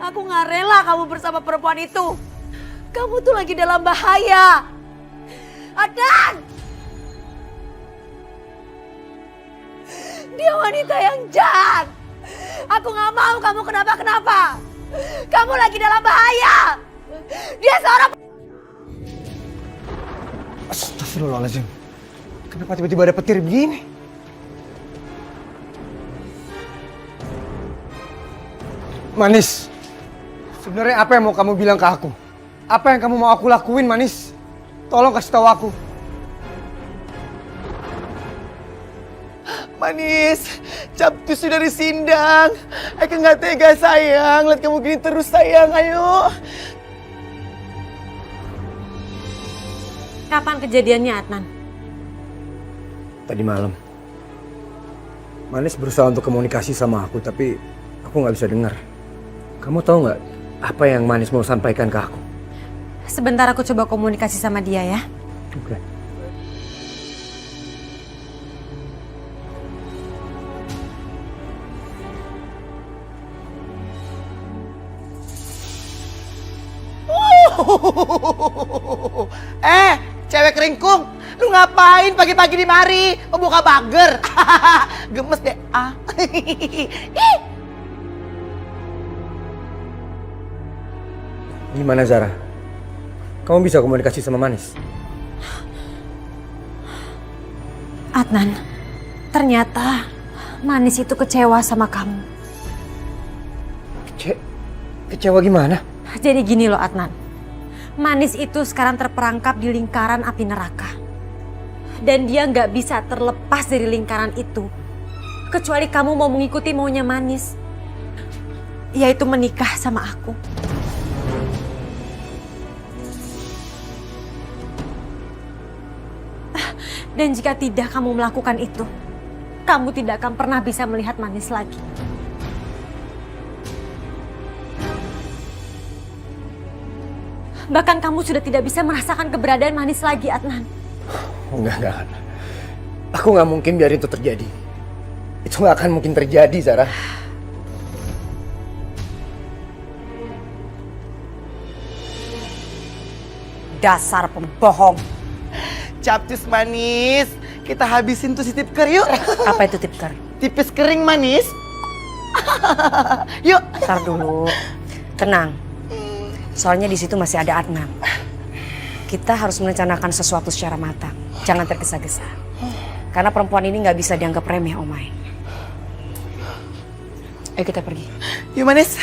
Aku gak rela kamu bersama perempuan itu. Kamu tuh lagi dalam bahaya. Adnan! Dia wanita yang jahat. Aku gak mau kamu kenapa-kenapa. Kamu lagi dalam bahaya. Dia seorang... Astagfirullahaladzim. Kenapa tiba-tiba ada petir begini? Manis, sebenarnya apa yang mau kamu bilang ke aku? Apa yang kamu mau aku lakuin, Manis? Tolong kasih tahu aku. Manis, Capcus sudah disindang. Aku nggak tega sayang, lihat kamu gini terus sayang, ayo. Kapan kejadiannya, Adnan? Tadi malam. Manis berusaha untuk komunikasi sama aku, tapi aku nggak bisa dengar. Kamu tahu nggak apa yang Manis mau sampaikan ke aku? Sebentar aku coba komunikasi sama dia ya. Oke. Cewek keringkung, lu ngapain pagi-pagi di mari? Mau buka bager? Gemes deh. Gimana Zara? Kamu bisa komunikasi sama Manis? Adnan, ternyata Manis itu kecewa sama kamu. Kecewa gimana? Jadi gini loh Adnan. Manis itu sekarang terperangkap di lingkaran api neraka. Dan dia nggak bisa terlepas dari lingkaran itu. Kecuali kamu mau mengikuti maunya Manis. Yaitu menikah sama aku. Dan jika tidak kamu melakukan itu, kamu tidak akan pernah bisa melihat Manis lagi. Bahkan kamu sudah tidak bisa merasakan keberadaan Manis lagi, Adnan. Enggak. Aku nggak mungkin biarin itu terjadi. Itu nggak akan mungkin terjadi, Zara. Dasar pembohong. Capcus Manis, kita habisin tuh si tipker yuk. Apa itu tipker? Tipis kering Manis. Yuk. Ntar dulu. Tenang. Soalnya di situ masih ada Adnan. Kita harus merencanakan sesuatu secara matang. Jangan tergesa-gesa. Karena perempuan ini nggak bisa dianggap remeh, Omai. Ayo kita pergi. Yuk Manis.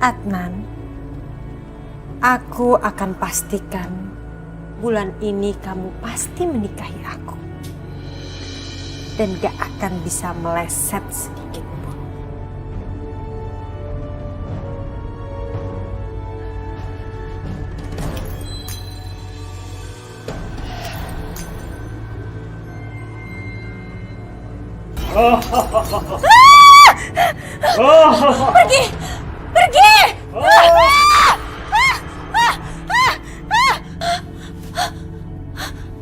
Adnan, aku akan pastikan bulan ini kamu pasti menikahi aku. Dan gak akan bisa meleset sedikit pun. Pergi! Pergi!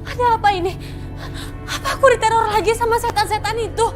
Ada apa ini? Apa aku diteror lagi sama setan-setan itu?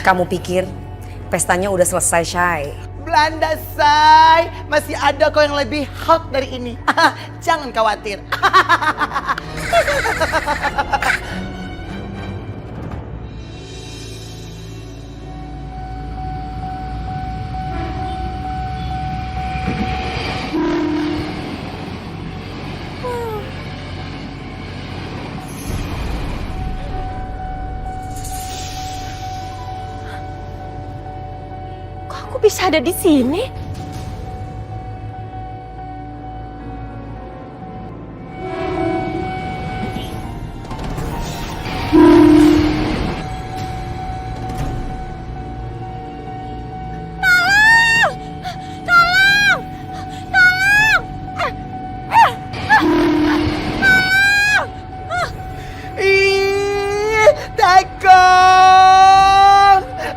Kamu pikir pestanya udah selesai, Syai? Belanda say, masih ada kok yang lebih hot dari ini. Jangan khawatir. kok bisa ada di sini? Ih, Tekong!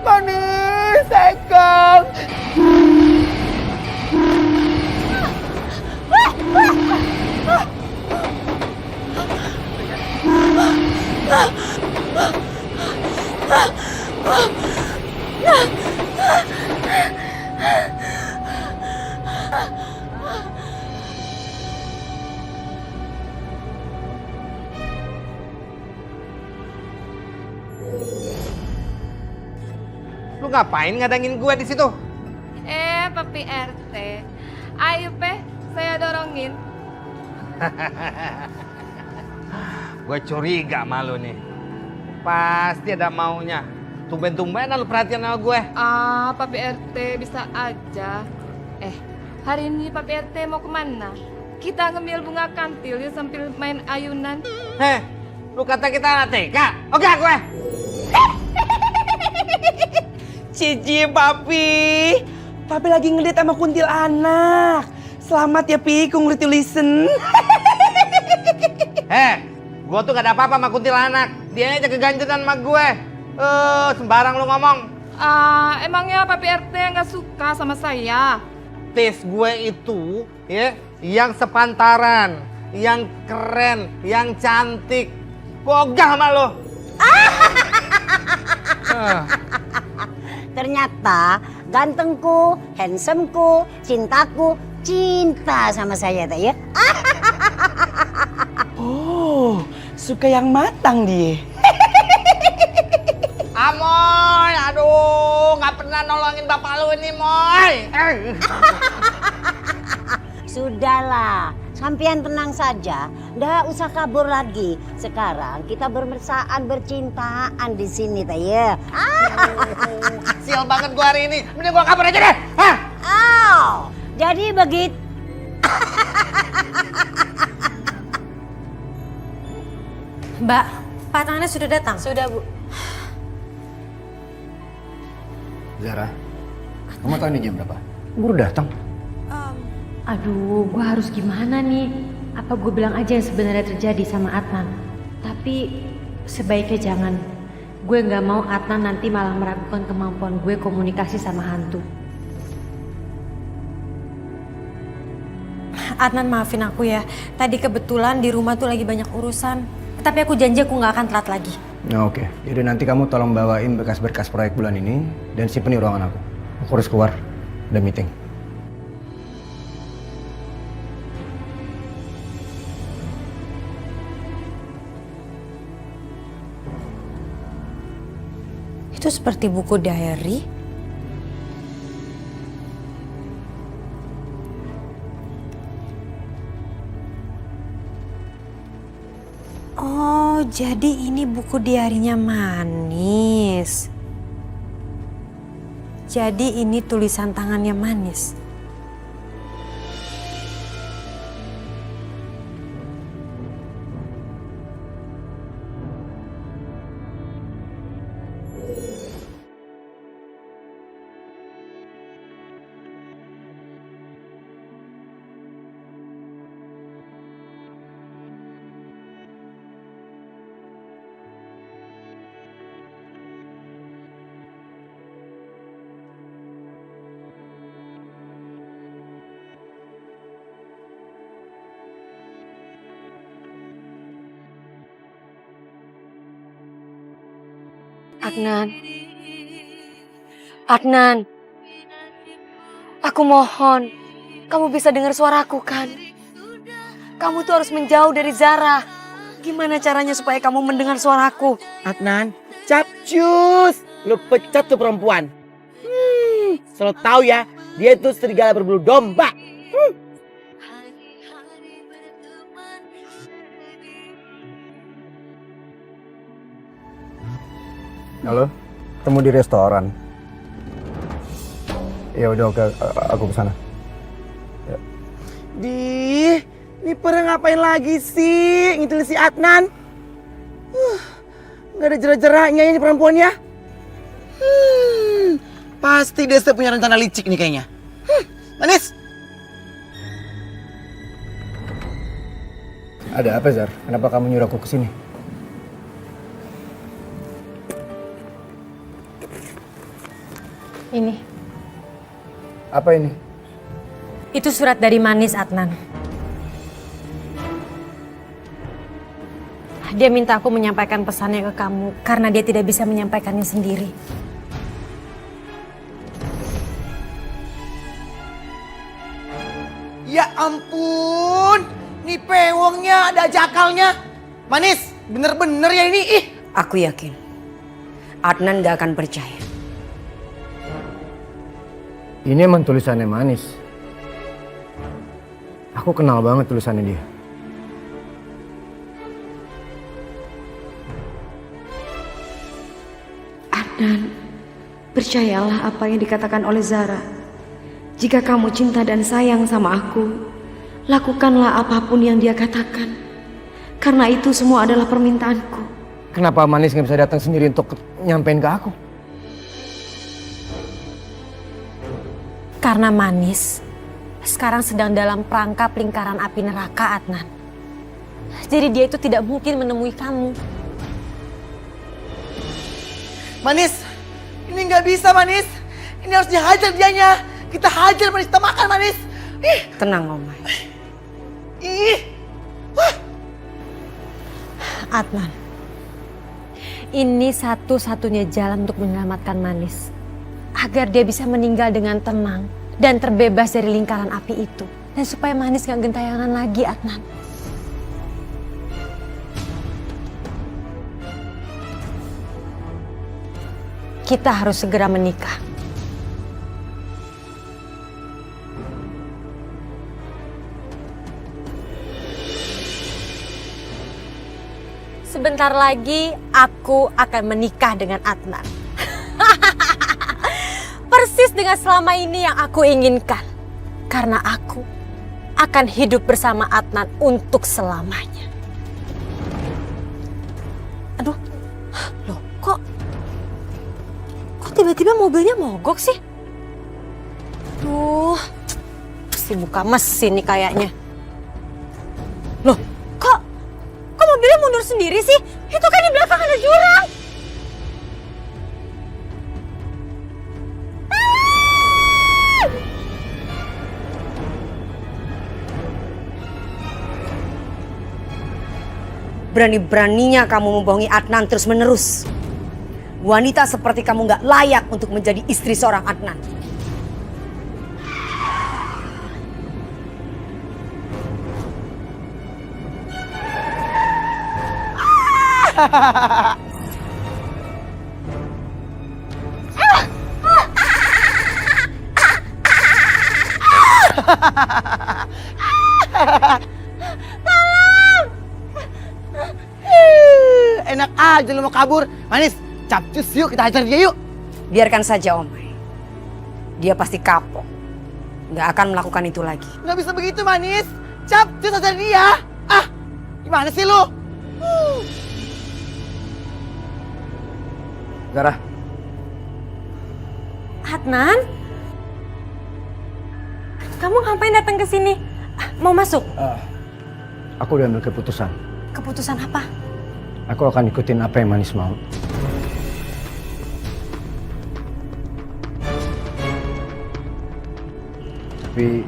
Manis, Tekong! Lu ngapain ngadangin gue di situ? Papi RT. Ayo, saya dorongin. Gue curiga sama lu nih. Pasti ada maunya. Tumben-tumbenan lu perhatian sama gue. Papi RT bisa aja. Hari ini Papi RT mau kemana? Kita ngemil bunga kantil ya sambil main ayunan. Lu kata kita anak TK? Oke gue. Cici papi, papi lagi ngeliat sama kuntilanak. Selamat ya pi, congratulations. Gue tuh gak ada apa-apa sama kuntilanak. Dia aja keganjetan sama gue. Sembarang lu ngomong. Emangnya Papi RT nggak suka sama saya? Tes gue itu ya yang sepantaran, yang keren, yang cantik. Gue ogah sama lo. Ternyata gantengku, handsomeku, cintaku, cinta sama saya tak ya? Oh, suka yang matang dia. Amoy, aduh, nggak pernah nolongin bapak lu ini, Moy. Sudahlah, sampean tenang saja, ndak usah kabur lagi. Sekarang kita bermesraan, bercintaan di sini tak ya? Sial banget gua hari ini. Mending gua kabur aja deh. Jadi begitu. Mbak, pasangannya sudah datang? Sudah, Bu. Zara, kamu tahu ini jam berapa? Baru datang. Aduh, gue harus gimana nih? Apa gue bilang aja yang sebenarnya terjadi sama Adnan? Tapi sebaiknya jangan. Gue nggak mau Adnan nanti malah meragukan kemampuan gue komunikasi sama hantu. Adnan, maafin aku ya. Tadi kebetulan di rumah tuh lagi banyak urusan. Tapi aku janji aku nggak akan telat lagi. Nah, oke. Jadi nanti kamu tolong bawain berkas-berkas proyek bulan ini dan simpen di ruangan aku. Aku harus keluar. Ada meeting. Itu seperti buku diary. Oh, jadi ini buku diarinya Manis. Jadi ini tulisan tangannya Manis. Adnan, aku mohon, kamu bisa dengar suaraku kan? Kamu tuh harus menjauh dari Zara. Gimana caranya supaya kamu mendengar suaraku? Adnan, capcus, lu pecat tuh perempuan. Selalu tahu ya, dia itu serigala berbulu domba. Halo, ketemu di restoran. Ya udah oke, aku kesana. Ini pernah ngapain lagi sih ngintil si Adnan? Nggak ada jerak-jeraknya ini perempuannya. Pasti dia punya rencana licik nih kayaknya. Manis. Ada apa Zar? Kenapa kamu nyuruh aku kesini? Ini. Apa ini? Itu surat dari Manis, Adnan. Dia minta aku menyampaikan pesannya ke kamu karena dia tidak bisa menyampaikannya sendiri. Ya ampun, nih pewongnya ada jakalnya. Manis, bener-bener ya ini. Aku yakin Adnan gak akan percaya. Ini emang tulisannya Manis. Aku kenal banget tulisannya dia. Adnan, percayalah apa yang dikatakan oleh Zara. Jika kamu cinta dan sayang sama aku, lakukanlah apapun yang dia katakan. Karena itu semua adalah permintaanku. Kenapa Manis nggak bisa datang sendiri untuk nyampein ke aku? Karena Manis sekarang sedang dalam perangkap lingkaran api neraka, Adnan. Jadi dia itu tidak mungkin menemui kamu. Manis, ini nggak bisa Manis. Ini harus dihajar dianya. Kita hajar Manis, kita makan Manis. Tenang, Omai. Adnan, ini satu-satunya jalan untuk menyelamatkan Manis. Agar dia bisa meninggal dengan tenang dan terbebas dari lingkaran api itu. Dan supaya Manis gak gentayangan lagi, Adnan. Kita harus segera menikah. Sebentar lagi aku akan menikah dengan Adnan. Persis dengan selama ini yang aku inginkan. Karena aku akan hidup bersama Adnan untuk selamanya. Aduh, loh kok tiba-tiba mobilnya mogok sih? Duh, pasti buka mesin nih kayaknya. Loh, kok mobilnya mundur sendiri sih? Itu kan di belakang ada jurang. Berani-beraninya kamu membohongi Adnan terus-menerus. Wanita seperti kamu gak layak untuk menjadi istri seorang Adnan. Enak aja lu mau kabur. Manis, capcus yuk kita hajar dia yuk. Biarkan saja, Omai. Dia pasti kapok. Gak akan melakukan itu lagi. Nggak bisa begitu Manis. Capcus hajar dia. Gimana sih lu? Zara, Adnan? Kamu ngapain datang ke sini? Mau masuk? aku udah ambil keputusan. Keputusan apa? Aku akan ikutin apa yang Manis mau. Tapi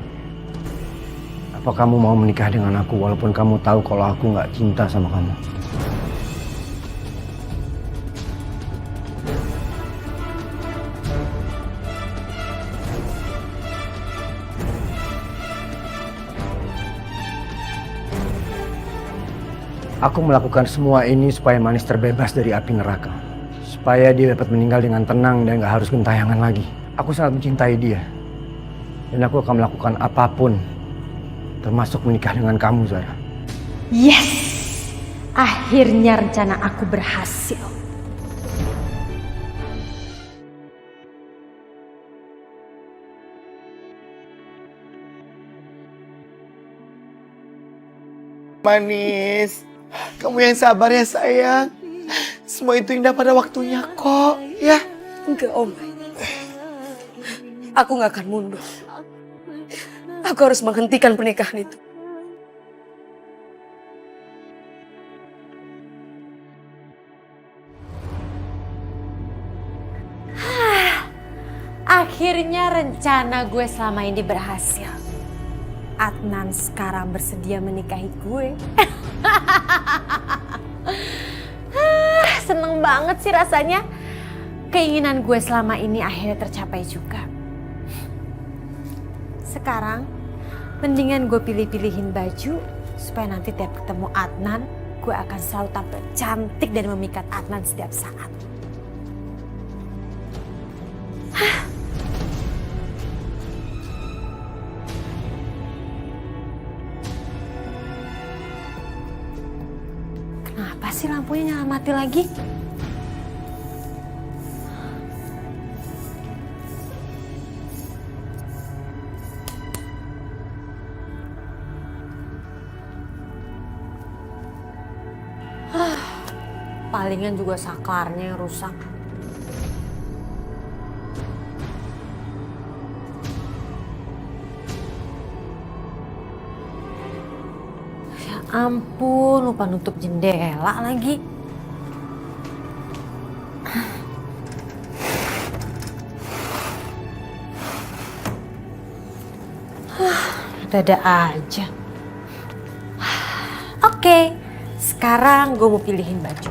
apa kamu mau menikah dengan aku walaupun kamu tahu kalau aku nggak cinta sama kamu? Aku melakukan semua ini supaya Manis terbebas dari api neraka. Supaya dia dapat meninggal dengan tenang dan gak harus gentayangan lagi. Aku sangat mencintai dia. Dan aku akan melakukan apapun. Termasuk menikah dengan kamu, Zara. Yes! Akhirnya rencana aku berhasil. Manis, kamu yang sabar ya sayang. Semua itu indah pada waktunya kok, ya. Enggak, Om. Aku nggak akan mundur. Aku harus menghentikan pernikahan itu. Akhirnya rencana gue selama ini berhasil. Adnan sekarang bersedia menikahi gue. Seneng banget sih rasanya. Keinginan gue selama ini akhirnya tercapai juga. Sekarang mendingan gue pilih-pilihin baju supaya nanti tiap ketemu Adnan gue akan selalu tampil cantik dan memikat Adnan setiap saat. Kenapa sih lampunya nyala mati lagi? Palingan juga saklarnya yang rusak. Ya ampun, lupa nutup jendela lagi. Dada aja. Oke, sekarang gue mau pilihin baju.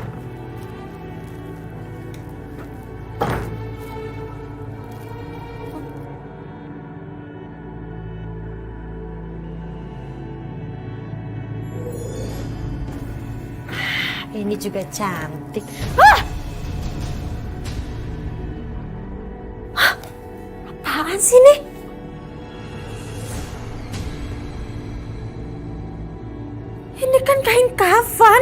Ini juga cantik. Apaan sih nih? Ini kan kain kafan.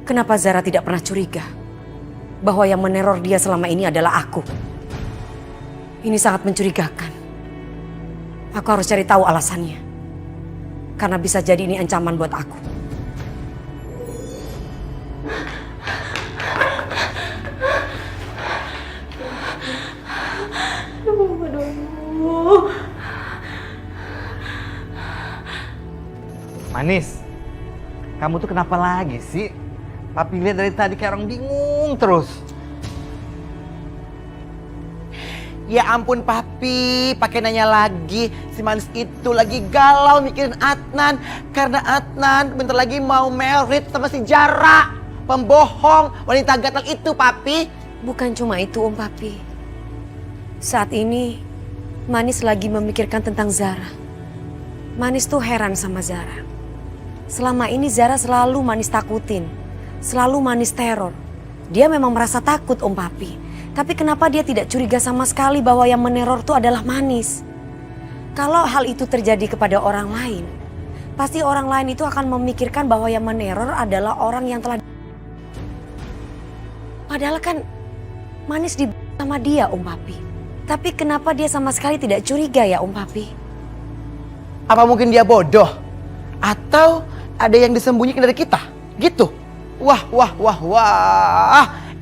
Kenapa Zara tidak pernah curiga bahwa yang meneror dia selama ini adalah aku? Ini sangat mencurigakan. Aku harus cari tahu alasannya. Karena bisa jadi ini ancaman buat aku. Manis, kamu tuh kenapa lagi sih? Papi lihat dari tadi kayak orang bingung terus. Ya ampun Papi, pakai nanya lagi. Si Manis itu lagi galau mikirin Adnan. Karena Adnan bentar lagi mau married sama si Zara. Pembohong, wanita gatal itu Papi. Bukan cuma itu Om Papi. Saat ini Manis lagi memikirkan tentang Zara. Manis tuh heran sama Zara. Selama ini Zara selalu Manis takutin. Selalu Manis teror. Dia memang merasa takut Om Papi. Tapi kenapa dia tidak curiga sama sekali bahwa yang meneror itu adalah Manis? Kalau hal itu terjadi kepada orang lain, pasti orang lain itu akan memikirkan bahwa yang meneror adalah orang yang telah... Padahal kan Manis sama dia Om Papi. Tapi kenapa dia sama sekali tidak curiga ya Om Papi? Apa mungkin dia bodoh? Atau ada yang disembunyikan dari kita? Gitu? Wah.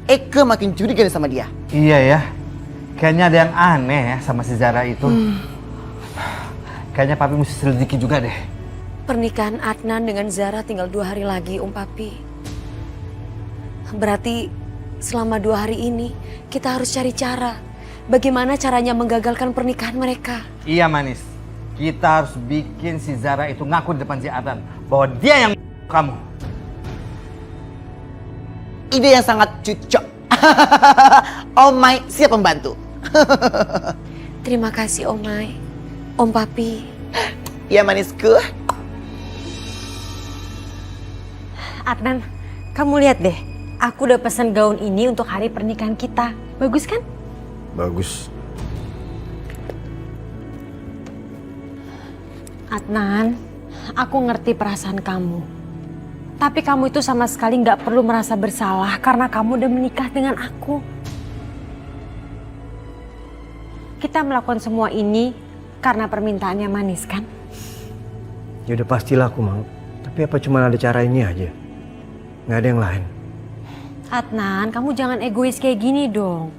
Eke makin curiga nih sama dia. Iya ya, kayaknya ada yang aneh ya sama si Zara itu. Kayaknya Papi mesti selidiki juga deh. Pernikahan Adnan dengan Zara tinggal 2 hari lagi Om Papi. Berarti selama 2 hari ini kita harus cari cara. Bagaimana caranya menggagalkan pernikahan mereka? Iya Manis, kita harus bikin si Zara itu ngaku di depan si Adnan bahwa dia yang kamu. Ide yang sangat cocok. Oh my, siap membantu. Terima kasih Om Mai, Om Papi. Ya Manisku. Adnan, kamu lihat deh. Aku udah pesen gaun ini untuk hari pernikahan kita. Bagus kan? Bagus. Adnan, aku ngerti perasaan kamu. Tapi kamu itu sama sekali nggak perlu merasa bersalah karena kamu udah menikah dengan aku. Kita melakukan semua ini karena permintaannya Manis kan? Ya udah pastilah aku mau. Tapi apa cuma ada cara ini aja? Nggak ada yang lain. Adnan, kamu jangan egois kayak gini dong.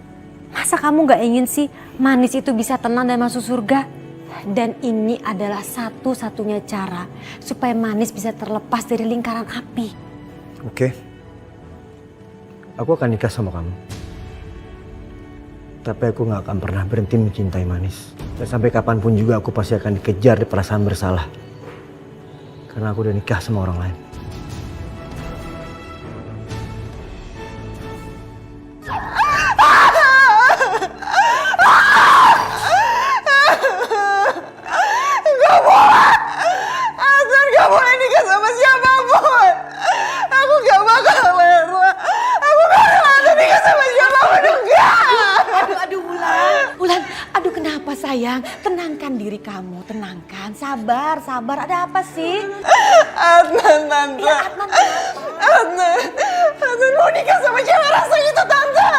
Masa kamu nggak ingin sih Manis itu bisa tenang dan masuk surga? Dan ini adalah satu-satunya cara supaya Manis bisa terlepas dari lingkaran api. Oke. Aku akan nikah sama kamu. Tapi aku gak akan pernah berhenti mencintai Manis. Dan sampai kapanpun juga aku pasti akan dikejar di perasaan bersalah. Karena aku udah nikah sama orang lain. Adnan gak boleh nikah sama siapapun. Aku gak bakal rela. Aku gak rela Adnan nikah sama siapapun. Aduh Wulan, aduh kenapa sayang? Tenangkan diri kamu, tenangkan, sabar, ada apa sih? Adnan, Tante. Ya Adnan, Adnan mau nikah sama cewek rasa itu, Tante.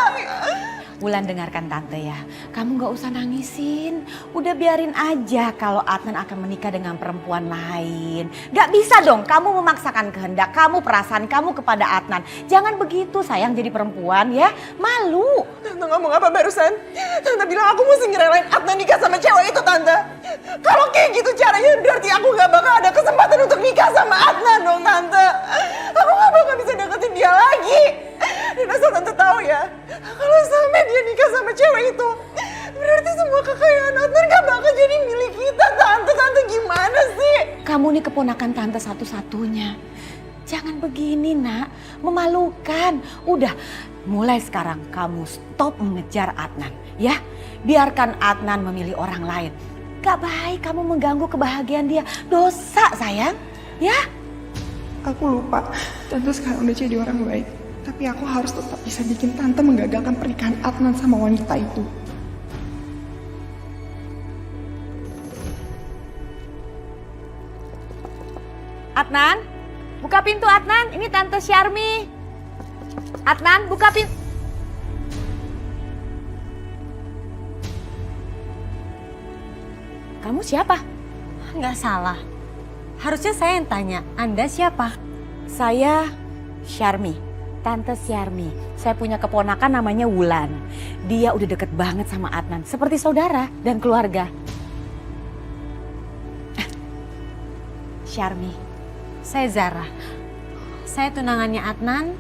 Wulan dengarkan Tante ya, kamu gak usah nangisin. Udah biarin aja kalau Adnan akan menikah dengan perempuan lain. Gak bisa dong kamu memaksakan kehendak kamu, perasaan kamu kepada Adnan. Jangan begitu sayang jadi perempuan ya, malu. Tante ngomong apa barusan? Tante bilang aku mesti ngerelain Adnan nikah sama cewek itu, Tante. Kalau kayak gitu caranya berarti aku gak bakal ada kesempatan untuk nikah sama Adnan dong, Tante. Aku gak bakal bisa deketin dia lagi. Dan asal Tante tahu ya, kalau sampai dia nikah sama cewek itu, berarti semua kekayaan Adnan gak bakal jadi milik kita, Tante. Tante gimana sih? Kamu nih keponakan Tante satu-satunya. Jangan begini nak, memalukan. Udah, mulai sekarang kamu stop mengejar Adnan ya. Biarkan Adnan memilih orang lain. Gak baik kamu mengganggu kebahagiaan dia. Dosa sayang, ya. Aku lupa, Tante sekarang udah jadi orang baik. Tapi aku harus tetap bisa bikin Tante menggagalkan pernikahan Adnan sama wanita itu. Adnan, buka pintu Adnan. Ini Tante Syarmi. Adnan, buka pintu. Kamu siapa? Nggak salah. Harusnya saya yang tanya, Anda siapa? Saya Syarmi. Tante Syarmi, saya punya keponakan namanya Wulan. Dia udah deket banget sama Adnan, seperti saudara dan keluarga. Syarmi, Saya Zara. Saya tunangannya Adnan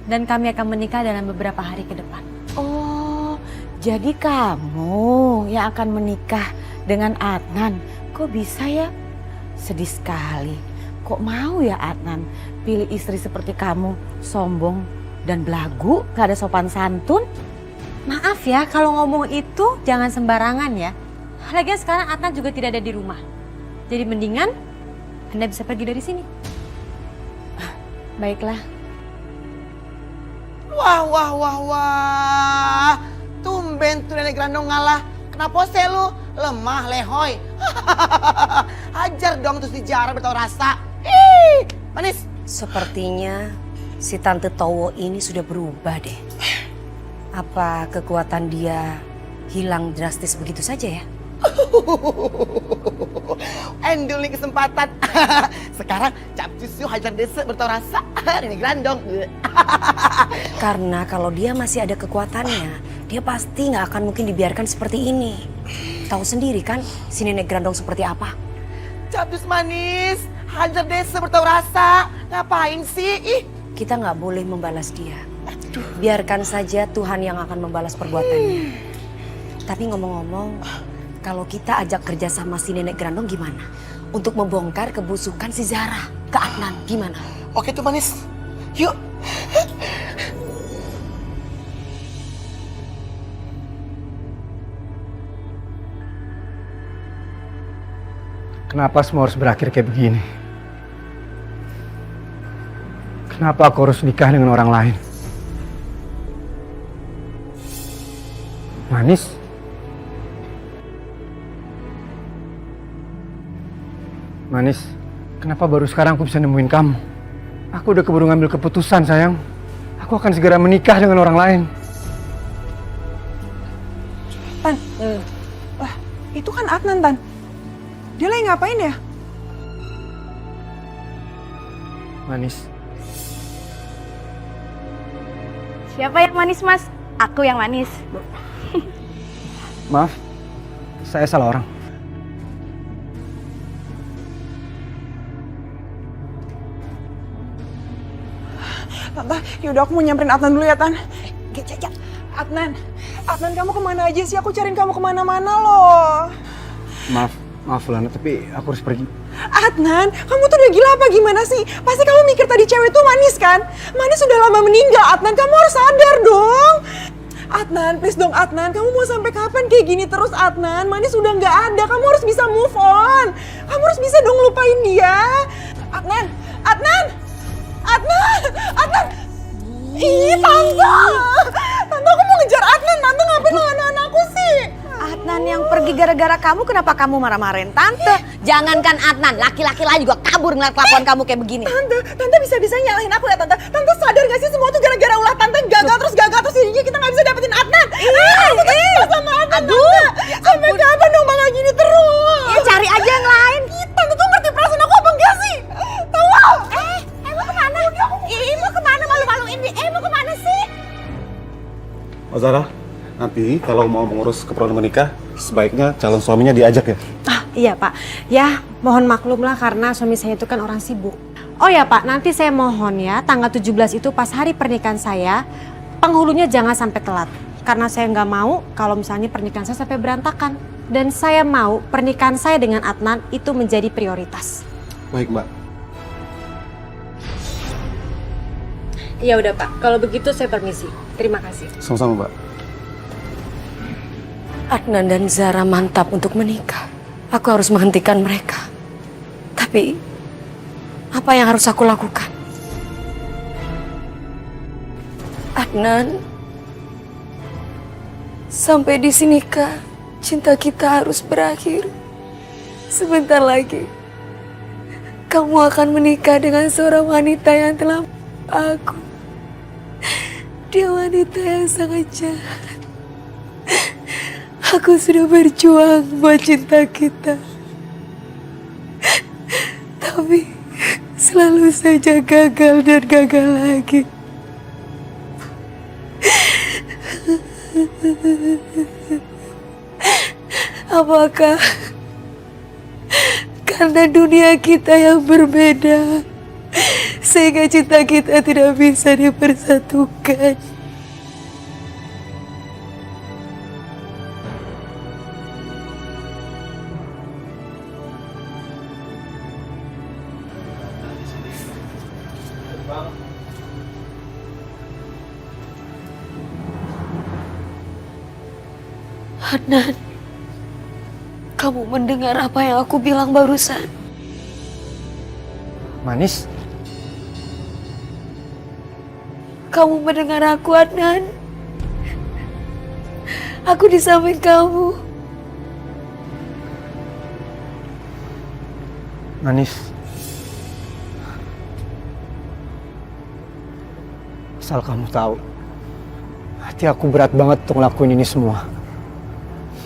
dan kami akan menikah dalam beberapa hari ke depan. oh jadi kamu yang akan menikah dengan Adnan. Kok bisa ya? Sedih sekali. Kok mau ya Adnan pilih istri seperti kamu, sombong dan belagu, gak ada sopan santun? Maaf ya, kalau ngomong itu jangan sembarangan ya. Lagian sekarang Adnan juga tidak ada di rumah. Jadi mendingan Anda bisa pergi dari sini. Baiklah. Wah. Tumben tuh nenek Grandong ngalah. Kenapa sih lu? Lemah, lehoy. Hajar dong tuh si Jara bertahu rasa. Ih, Manis. Sepertinya si Tante Towo ini sudah berubah deh. Apa kekuatan dia hilang drastis begitu saja ya? Endul nih kesempatan. Sekarang capcus yuk hajar desa bertahu rasa. Nenek Grandong. Karena kalau dia masih ada kekuatannya, dia pasti nggak akan mungkin dibiarkan seperti ini. Tahu sendiri kan si nenek Grandong seperti apa? Capcus manis, hajar desa bertahu rasa. Ngapain sih? Ih. Kita nggak boleh membalas dia. Biarkan saja Tuhan yang akan membalas perbuatannya. Tapi ngomong-ngomong, kalau kita ajak kerja sama si nenek Grandong gimana? Untuk membongkar kebusukan si Zara ke Adnan, gimana? Oke tuh Manis. Yuk. Kenapa semua harus berakhir kayak begini? Kenapa aku harus nikah dengan orang lain? Manis? Manis, kenapa baru sekarang aku bisa nemuin kamu? Aku udah keburu ngambil keputusan, sayang. Aku akan segera menikah dengan orang lain. Tan, wah itu kan Adnan, Tan. Dia lagi ngapain ya? Manis, Siapa yang manis, Mas? Aku yang manis. maaf, saya salah orang. Tante, yaudah aku mau nyamperin Adnan dulu ya, Tan. Adnan, Adnan kamu kemana aja sih? Aku cariin kamu kemana-mana loh. Maaf Lana, tapi aku harus pergi. Adnan, kamu tuh udah gila apa gimana sih? Pasti kamu mikir tadi cewek itu Manis kan? Manis sudah lama meninggal, Adnan. Kamu harus sadar dong. Adnan, please dong Adnan. Kamu mau sampai kapan kayak gini terus, Adnan? Manis udah nggak ada. Kamu harus bisa move on. Kamu harus bisa dong lupain dia. Adnan, Adnan, Adnan, Adnan. Ih, Tante. Tante, aku mau ngejar Adnan. Tante ngapain nahan aku sih? Adnan yang pergi gara-gara kamu, kenapa kamu marah-marahin Tante? Jangankan Adnan, laki-laki lain juga kabur ngeliat kelakuan kamu kayak begini. Tante bisa-bisa nyalahin aku ya, Tante. Tante sadar gak sih semua tuh gara-gara ulah Tante gagal terus jadinya kita gak bisa dapetin Adnan. Aku tuh cinta sama Adnan, Tante. Sampai kapan dong bakal gini terus? Ya cari aja yang lain. Tante tuh ngerti perasaan aku apa enggak sih? Tahu? Mau kemana? Mau kemana malu-maluin dia? Mau kemana sih? Mbak Zara, nanti kalau mau mengurus keperluan menikah, sebaiknya calon suaminya diajak ya. Iya Pak, ya mohon maklum lah karena suami saya itu kan orang sibuk. Oh ya Pak, nanti saya mohon ya tanggal 17 itu pas hari pernikahan saya, penghulunya jangan sampai telat. Karena saya nggak mau kalau misalnya pernikahan saya sampai berantakan. Dan saya mau pernikahan saya dengan Adnan itu menjadi prioritas. Baik Mbak. Ya udah Pak, kalau begitu saya permisi. Terima kasih. Sama-sama Mbak. Adnan dan Zara mantap untuk menikah. Aku harus menghentikan mereka. Tapi, apa yang harus aku lakukan? Adnan, sampai di sinikah cinta kita harus berakhir. Sebentar lagi, kamu akan menikah dengan seorang wanita yang telah aku. Dia wanita yang sangat jahat. Aku sudah berjuang buat cinta kita. Tapi selalu saja gagal dan gagal lagi. Apakah karena dunia kita yang berbeda sehingga cinta kita tidak bisa dipersatukan? Adnan, kamu mendengar apa yang aku bilang barusan? Manis, Kamu mendengar aku, Adnan? Aku di samping kamu. Manis. Asal kamu tahu, hati aku berat banget untuk ngelakuin ini semua.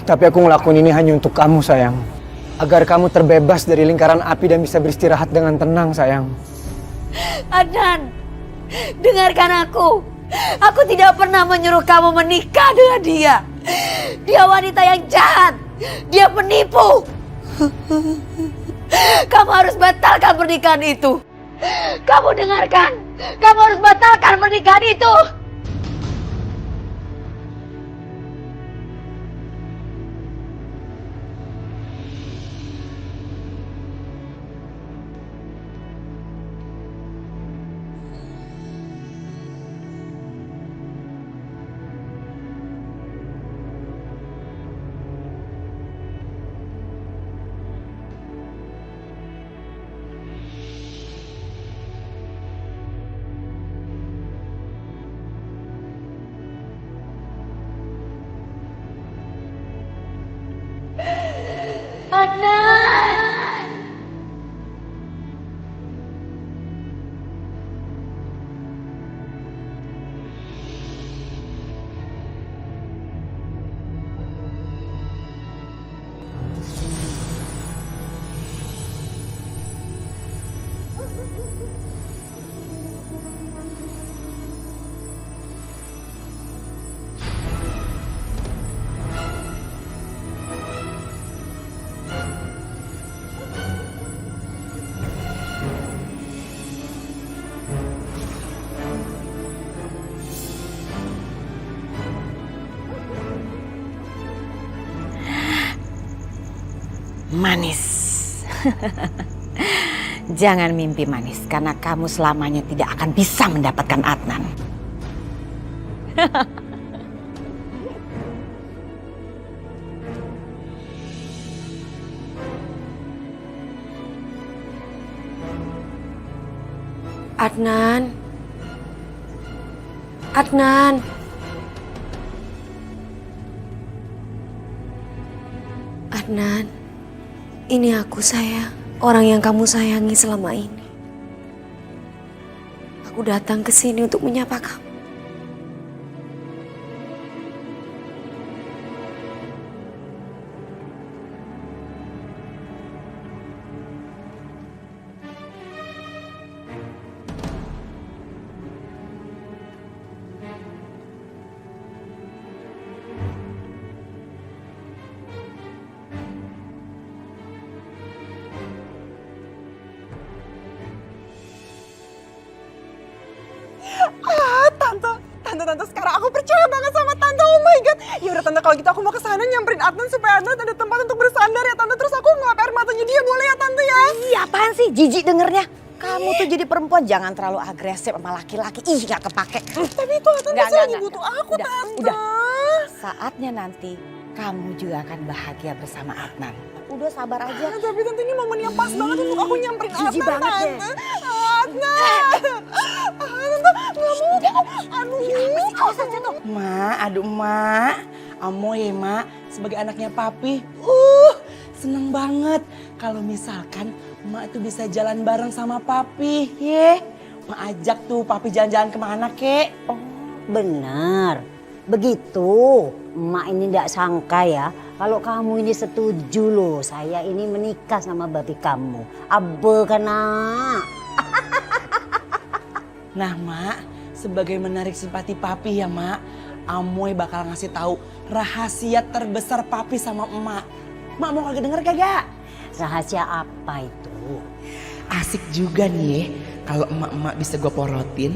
Tapi aku ngelakuin ini hanya untuk kamu, sayang. Agar kamu terbebas dari lingkaran api dan bisa beristirahat dengan tenang, sayang. Adnan, dengarkan aku. Aku tidak pernah menyuruh kamu menikah dengan dia. Dia wanita yang jahat. Dia penipu. Kamu harus batalkan pernikahan itu. Kamu dengarkan. Kamu harus batalkan pernikahan itu. Manis. Jangan mimpi manis, karena kamu selamanya tidak akan bisa mendapatkan Adnan. Adnan. Adnan. Adnan. Ini aku, sayang. Orang yang kamu sayangi selama ini. Aku datang ke sini untuk menyapa kamu. Tante, sekarang aku percaya banget sama Tante. Oh my God. Ya udah Tante, kalau gitu aku mau ke sana nyamperin Adnan supaya Adnan ada tempat untuk bersandar ya Tante. Terus aku ngelap air matanya dia, boleh ya Tante ya? Iya, apaan sih? Jijik dengernya. Kamu tuh jadi perempuan jangan terlalu agresif sama laki-laki. Ih, gak kepake. Tapi itu Adnan pasti lagi butuh aku, udah, Tante. Udah. Saatnya nanti kamu juga akan bahagia bersama Adnan. Udah sabar aja. Tapi Tante, ini momen yang pas banget untuk aku nyamperin Jijik Adnan, banget Tante. deh. Adnan. Tante, gak mau. Aduh, Awas aja tuh. Mak, aduh mak. Amoy mak, sebagai anaknya papi. Seneng banget. Kalau misalkan mak itu bisa jalan bareng sama papi. Mak ajak tuh papi jalan-jalan kemana kek. Oh, benar. Begitu. Emak ini tidak sangka ya. Kalau kamu ini setuju loh. Saya ini menikah sama babi kamu. Abe kena. Nah mak, sebagai menarik simpati papi ya mak, Amoy bakal ngasih tahu rahasia terbesar papi sama emak. Mak mau kagak denger kagak? Rahasia apa itu? Asik juga nih ya, kalau emak-emak bisa gue porotin.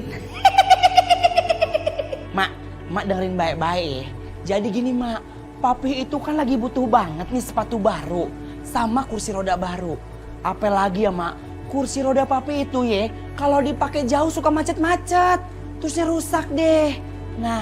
Mak dengerin baik-baik ya. Jadi gini mak, papi itu kan lagi butuh banget nih sepatu baru sama kursi roda baru. Apalagi ya mak, kursi roda papi itu ya, kalau dipakai jauh suka macet-macet, terusnya rusak deh. Nah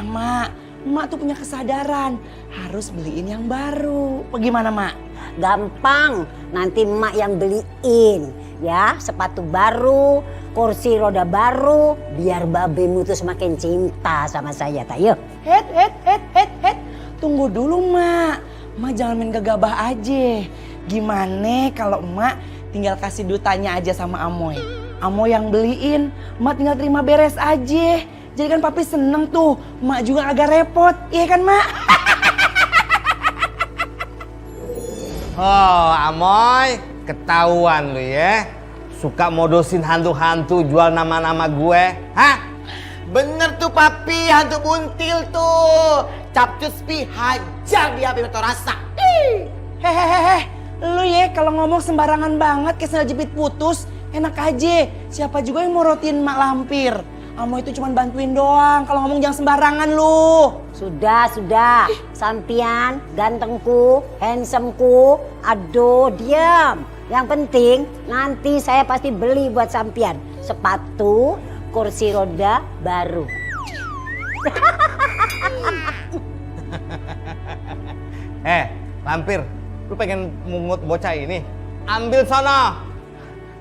mak tuh punya kesadaran harus beliin yang baru. Bagaimana mak? Gampang, nanti emak yang beliin ya, sepatu baru, kursi roda baru, biar babemu tuh semakin cinta sama saya, tayo. Het. Tunggu dulu mak jangan main gegabah aja. Gimana kalau emak tinggal kasih dutanya aja sama Amoy. Amoy yang beliin, emak tinggal terima beres aja. Jadi kan papi seneng tuh, emak juga agak repot, iya kan mak? Oh, Amoy, ketahuan lu ya. Suka modosin hantu-hantu jual nama-nama gue. Hah? Bener tuh papi, hantu buntil tuh. Capcus pi hajar dia beto rasa. Hehehe, lu ya kalau ngomong sembarangan banget kayak sendal jepit putus. Enak aja, siapa juga yang mau rotin mak lampir. Amoy itu cuma bantuin doang, kalau ngomong jangan sembarangan lu. Sudah. Sampian, gantengku, handsomeku, aduh diam. Yang penting nanti saya pasti beli buat sampian sepatu, kursi roda baru. Lampir, lu pengen mungut bocah ini? Ambil sono.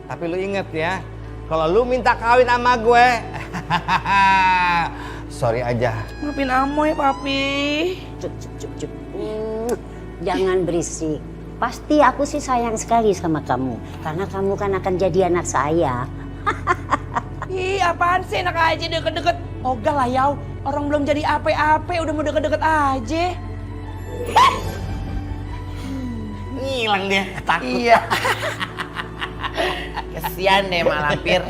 Tapi lu inget ya, kalau lu minta kawin sama gue, sorry aja. Maafin Amoy papi. Cuk. Jangan berisik. Pasti aku sih sayang sekali sama kamu. Karena kamu kan akan jadi anak saya. Ih, apaan sih enak aja deket-deket. Ogah lah Yau, orang belum jadi apa-apa udah mau deket-deket aja. Ngilang dia, takut. Iya. Kesian deh Malampir.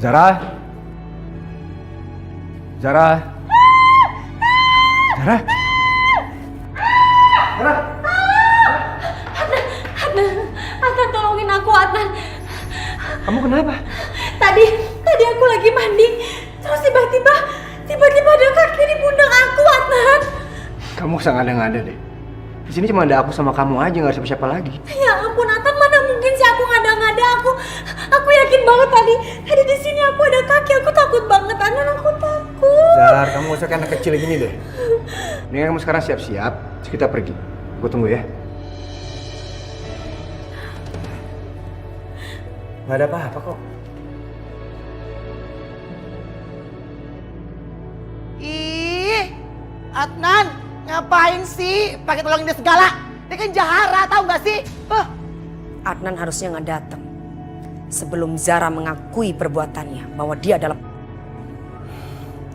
Zara? Zara? Zara? Zara? Adnan, tolongin aku, Adnan. Kamu kenapa? Tadi aku lagi mandi, terus tiba-tiba ada kaki di pundak aku, Adnan. Kamu sangat ngada-ngada deh. Di sini cuma ada aku sama kamu aja, nggak ada siapa-siapa lagi. Ya ampun, Adnan, mana mungkin sih aku ngada-ngada. Aku yakin banget tadi di sini aku ada kaki. Aku takut banget, Adnan, aku takut. Zar, kamu gak usah kayak anak kecil gini deh. Mendingan kamu sekarang siap-siap, terus kita pergi. Gue tunggu ya. Gak ada apa-apa kok. Ih, Adnan, ngapain sih pakai tolongin dia segala? Dia kan jahara, tahu nggak sih? Adnan harusnya nggak datang sebelum Zara mengakui perbuatannya bahwa dia adalah.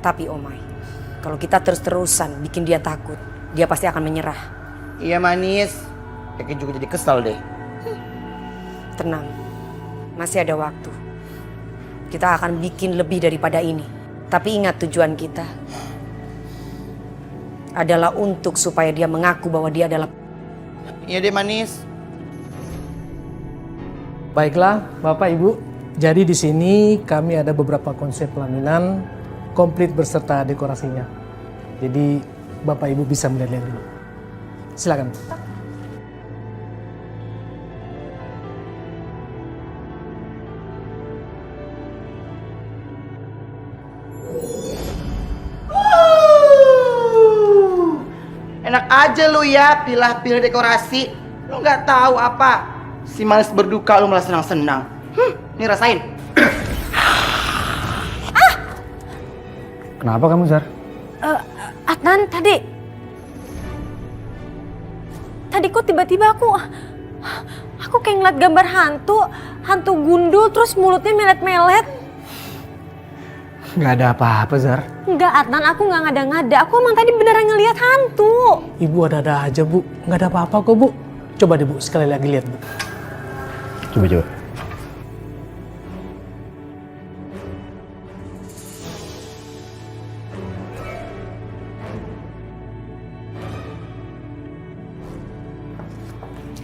Tapi Omai, kalau kita terus-terusan bikin dia takut, dia pasti akan menyerah. Iya manis, Keke juga jadi kesal deh. Tenang, masih ada waktu. Kita akan bikin lebih daripada ini. Tapi ingat tujuan kita adalah untuk supaya dia mengaku bahwa dia adalah. Iya deh manis. Baiklah, Bapak Ibu. Jadi di sini kami ada beberapa konsep pelaminan komplit beserta dekorasinya. Jadi Bapak Ibu bisa melihat-lihat dulu. Silakan. Enak aja lu ya pilih-pilih dekorasi. Lu nggak tahu apa. Si manis berduka lu malah senang-senang. Nih rasain. Kenapa kamu, Zar? Adnan, tadi kok tiba-tiba aku kayak ngeliat gambar hantu gundul terus mulutnya melet-melet. Nggak ada apa-apa, Zar. Enggak, Adnan, aku nggak ngada-ngada. Aku emang tadi beneran ngeliat hantu. Ibu ada-ada aja, Bu. Nggak ada apa-apa kok, Bu. Coba deh, Bu. Sekali lagi lihat, Bu. Coba.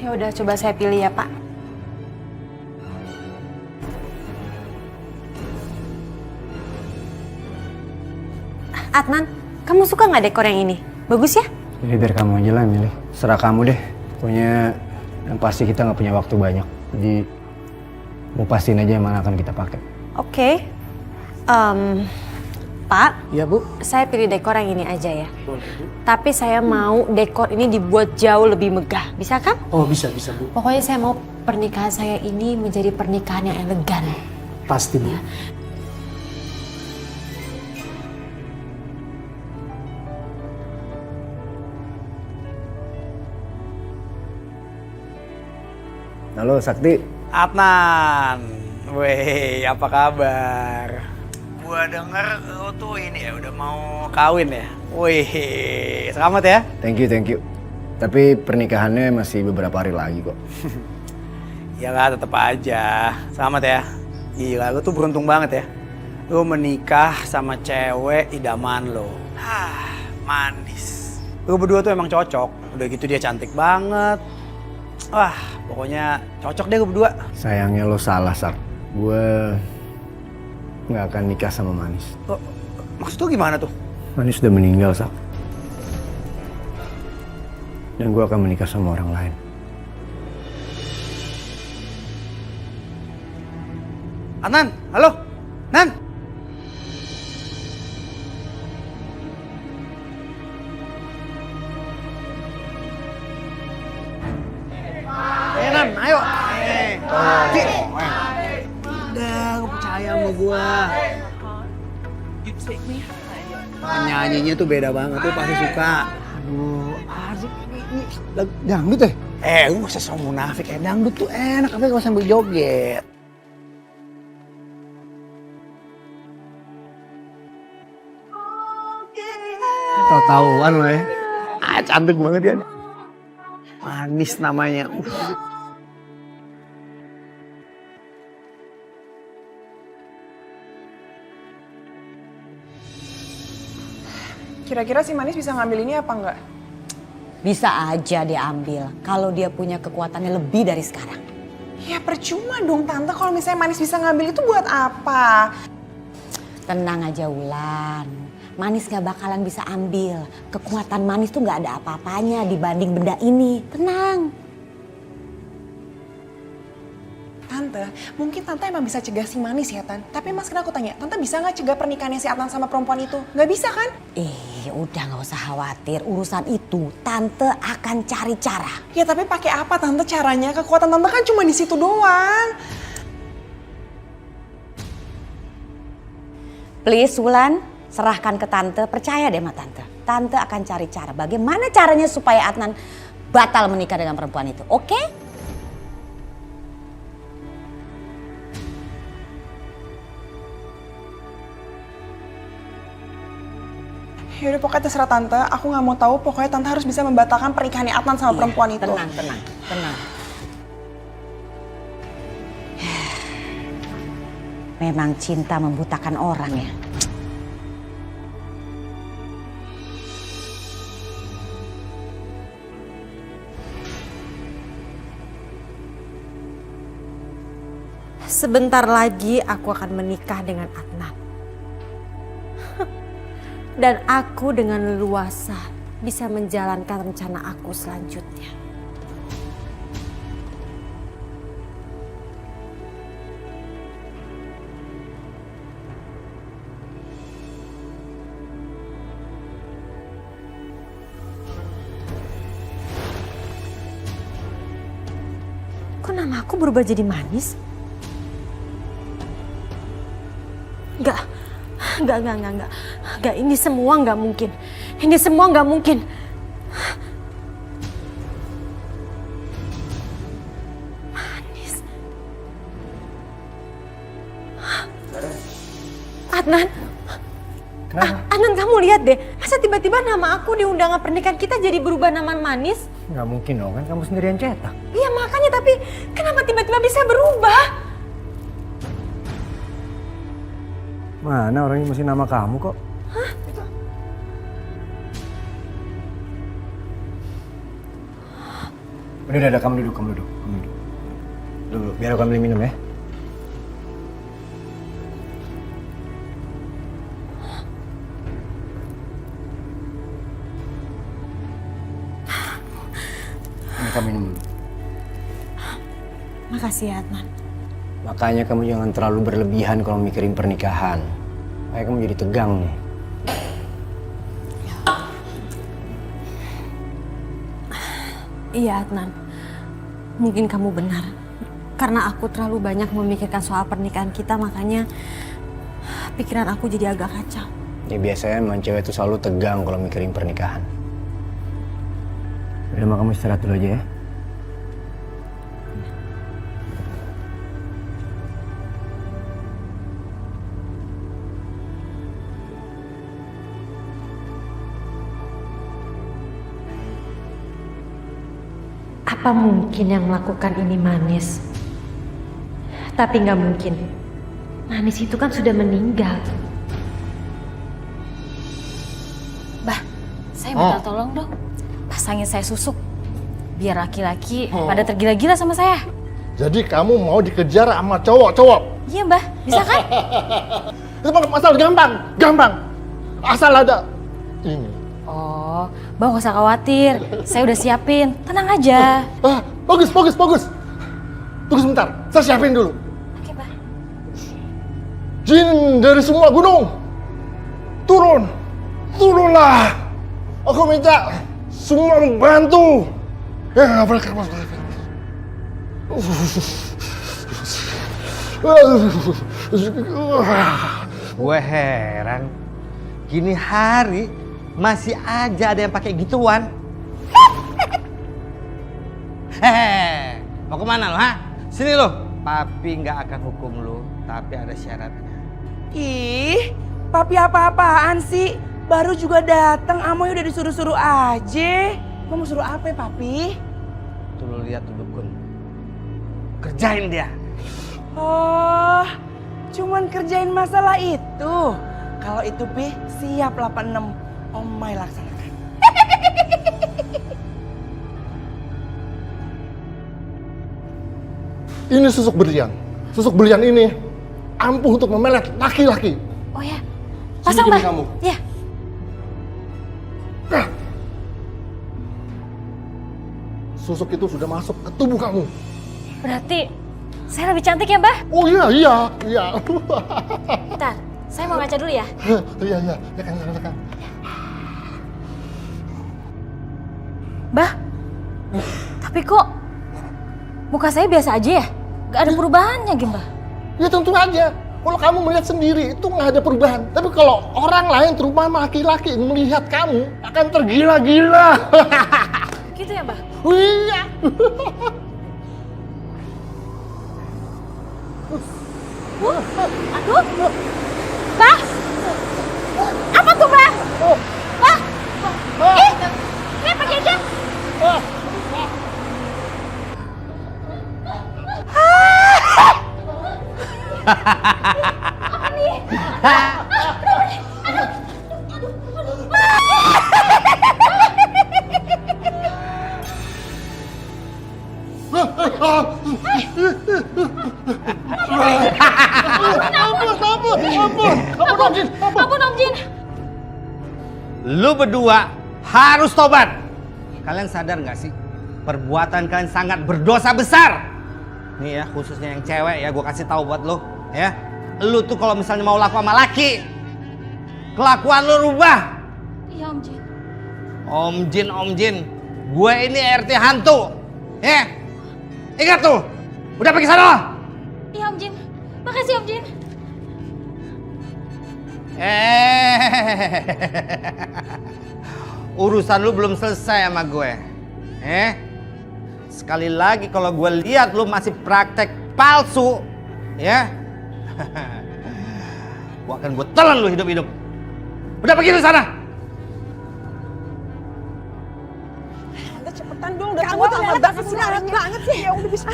Ya udah, coba saya pilih ya, Pak. Adnan, kamu suka nggak dekor yang ini? Bagus ya? Jadi biar kamu aja lah milih. Serah kamu deh. Pokoknya yang pasti kita nggak punya waktu banyak. Jadi mau pastiin aja yang mana akan kita pakai. Oke. Pak, Iya, Bu. saya pilih dekor yang ini aja ya. Tapi saya mau dekor ini dibuat jauh lebih megah. Bisa kan? Oh, bisa, Bu. Pokoknya saya mau pernikahan saya ini menjadi pernikahan yang elegan. Pasti, Bu. Halo, Sakti. Adnan, weh apa kabar? Gua denger lu tuh ini ya udah mau kawin ya. Wih, selamat ya. Thank you. Tapi pernikahannya masih beberapa hari lagi kok. Ya lah tetep aja. Selamat ya. Gila, lu tuh beruntung banget ya. Lu menikah sama cewek idaman lo. Manis. Lu berdua tuh emang cocok. Udah gitu dia cantik banget. Wah, pokoknya cocok deh lu berdua. Sayangnya lo salah, Sak. Gue nggak akan nikah sama Manis. Oh, maksud lu gimana tuh? Manis udah meninggal, Sak. Dan gue akan menikah sama orang lain. Adnan, halo? Nan? Nan, ayo. Udah, lu percaya sama gua. Nyanyinya tuh beda banget, tuh pasti suka. Aduh, asik ini. Dangdut deh. Lu gak usah sok munafik, dangdut tuh enak, tapi gak sambil joget. Tahu-tahuan lo ya. Cantik banget dia. Manis namanya. Kira-kira si Manis bisa ngambil ini apa enggak? Bisa aja dia ambil kalau dia punya kekuatannya lebih dari sekarang. Ya percuma dong Tante kalau misalnya Manis bisa ngambil itu buat apa? Tenang aja Wulan. Manis gak bakalan bisa ambil. Kekuatan Manis tuh gak ada apa-apanya dibanding benda ini. Tenang. Tante, mungkin Tante emang bisa cegah si Manis ya Tan. Tapi Mas kena aku tanya, Tante bisa gak cegah pernikahannya si Adnan sama perempuan itu? Gak bisa kan? Udah gak usah khawatir. Urusan itu Tante akan cari cara. Ya tapi pakai apa Tante caranya? Kekuatan Tante kan cuma di situ doang. Please Wulan, serahkan ke Tante. Percaya deh sama Tante. Tante akan cari cara. Bagaimana caranya supaya Adnan batal menikah dengan perempuan itu. Oke? Yaudah pokoknya terserah Tante, aku gak mau tahu. Pokoknya Tante harus bisa membatalkan pernikahannya Adnan sama perempuan itu. Tenang. Memang cinta membutakan orang ya. Sebentar lagi aku akan menikah dengan Adnan. Dan aku dengan leluasa bisa menjalankan rencana aku selanjutnya. Kok nama aku berubah jadi Manis? Enggak, ini semua nggak mungkin. Ini semua nggak mungkin. Manis. Adnan. Adnan, kamu lihat deh. Masa tiba-tiba nama aku di undangan pernikahan kita jadi berubah nama Manis? Nggak mungkin dong, kan kamu sendiri yang cetak. Iya makanya, tapi kenapa tiba-tiba bisa berubah? Mana orangnya masih nama kamu kok? Hah? Udah, kamu duduk. Duduk, biar aku ambil minum ya. Ini kamu minum dulu. Makasih ya, Adnan. Makanya kamu jangan terlalu berlebihan kalau mikirin pernikahan. Kayak kamu jadi tegang nih. Iya Adnan, mungkin kamu benar. Karena aku terlalu banyak memikirkan soal pernikahan kita, makanya pikiran aku jadi agak kacau. Ya biasanya emang cewek itu selalu tegang kalau mikirin pernikahan. Udah mah kamu istirahat dulu aja ya. Apa mungkin yang melakukan ini Manis? Tapi nggak mungkin. Manis itu kan sudah meninggal. Bah, saya minta tolong dong. Pasangin saya susuk. Biar laki-laki pada tergila-gila sama saya. Jadi kamu mau dikejar sama cowok-cowok? Iya mbah, bisa kan? Itu masalah gampang. Asal ada ini. Oh, Bang gak usah khawatir. Saya udah siapin. Tenang aja. Bagus. Tunggu sebentar, saya siapin dulu. Oke, Bah. Jin dari semua gunung, turunlah. Aku minta semua membantu. Ya, Gue heran, gini hari masih aja ada yang pakai gituan. Hehehe, mau kemana lo, ha? Sini lo. Papi nggak akan hukum lo, tapi ada syaratnya. Ih, papi apa-apaan sih? Baru juga datang, Amoy udah disuruh-suruh aja. Mau suruh apa ya, papi? Tuh lo lihat tuh dukun. Kerjain dia. Oh, cuman kerjain masalah itu. Kalau itu, Pi, siap 86. Omai laksanakan. Ini susuk berlian. Susuk berlian ini ampuh untuk memelet laki-laki. Oh ya, pasang Bah. Kamu. Ya. Susuk itu sudah masuk ke tubuh kamu. Berarti saya lebih cantik ya, Mbah? Oh iya. Bentar, saya mau ngaca dulu ya. Iya, ya kan. Bah, tapi kok muka saya biasa aja ya? Gak ada perubahannya, Mbah? Ya tentu aja. Kalau kamu melihat sendiri itu nggak ada perubahan. Tapi kalau orang lain, terutama laki-laki, melihat kamu akan tergila-gila. Gitu ya, Mbah? Iya. Aduh, Bah, apa tuh, Bah? Bah, pergi aja. Apa nih? Ampun, Om Jin. Lu berdua harus tobat. Kalian sadar nggak sih? Perbuatan kalian sangat berdosa besar. Nih ya, khususnya yang cewek ya, gue kasih tahu buat lo ya. Lu tuh kalau misalnya mau laku sama laki, kelakuan lu rubah. Iya, Om Jin. Om Jin, gue ini RT hantu. Ya, ingat tuh, udah pergi sana. Iya, Om Jin. Makasih, Om Jin. Urusan lu belum selesai sama gue. Sekali lagi kalau gue lihat lu masih praktek palsu, ya, gue akan gue telan lu hidup-hidup. Udah pergi dari sana. Tante cepetan dong, udah tua lama banget sih, larat banget sih. Ya udah bisa.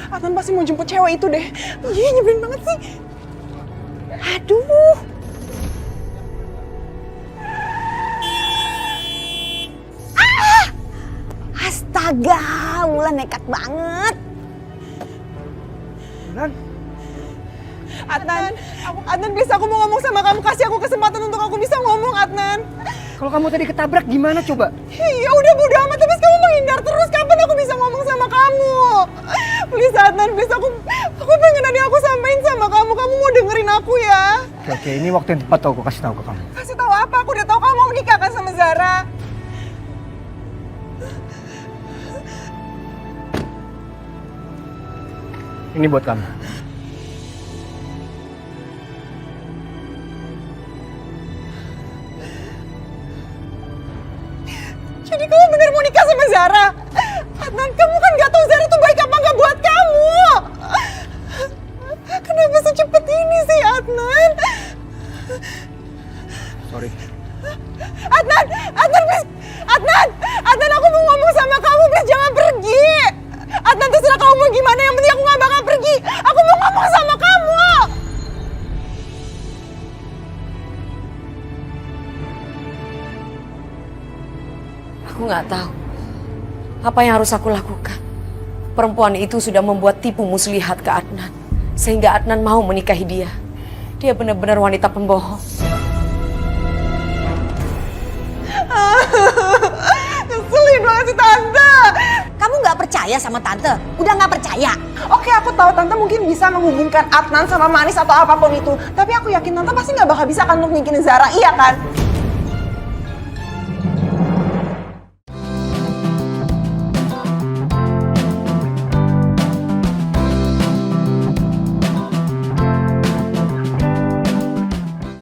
Adnan pasti mau jemput cewek itu deh. Iya, nyebelin banget sih. Aduh. Astaga, Wulan nekat banget. Adnan please, aku mau ngomong sama kamu. Kasih aku kesempatan untuk aku bisa ngomong, Adnan. Kalau kamu tadi ketabrak gimana coba? Ya udah bodo amat, tapi kamu menghindar terus. Kapan aku bisa ngomong sama kamu? Please Adnan, please, aku pengen tadi aku sampein sama kamu. Kamu mau dengerin aku ya? Oke, ini waktu yang tepat aku kasih tahu ke kamu. Kasih tahu apa? Aku udah tahu kamu mau menikah kan sama Zara. Ini buat kamu. Jadi kamu bener mau nikah sama Zara? Adnan, kamu kan gak tahu Zara tuh baik apa nggak buat kamu. Kenapa secepat ini sih, Adnan? Sorry. Adnan, please. Adnan, aku mau ngomong sama kamu, please jangan pergi. Adnan, terserah kamu mau gimana, yang penting aku gak bakal pergi. Aku mau ngomong sama kamu. Aku nggak tahu apa yang harus aku lakukan. Perempuan itu sudah membuat tipu muslihat ke Adnan, sehingga Adnan mau menikahi dia. Dia benar-benar wanita pembohong. Ngeselin banget sih Tante. Kamu nggak percaya sama Tante? Udah nggak percaya? Oke, aku tahu Tante mungkin bisa menghubungkan Adnan sama Manis atau apapun itu. Tapi aku yakin Tante pasti nggak bakal bisa kan untuk nyingkirin Zara, iya kan?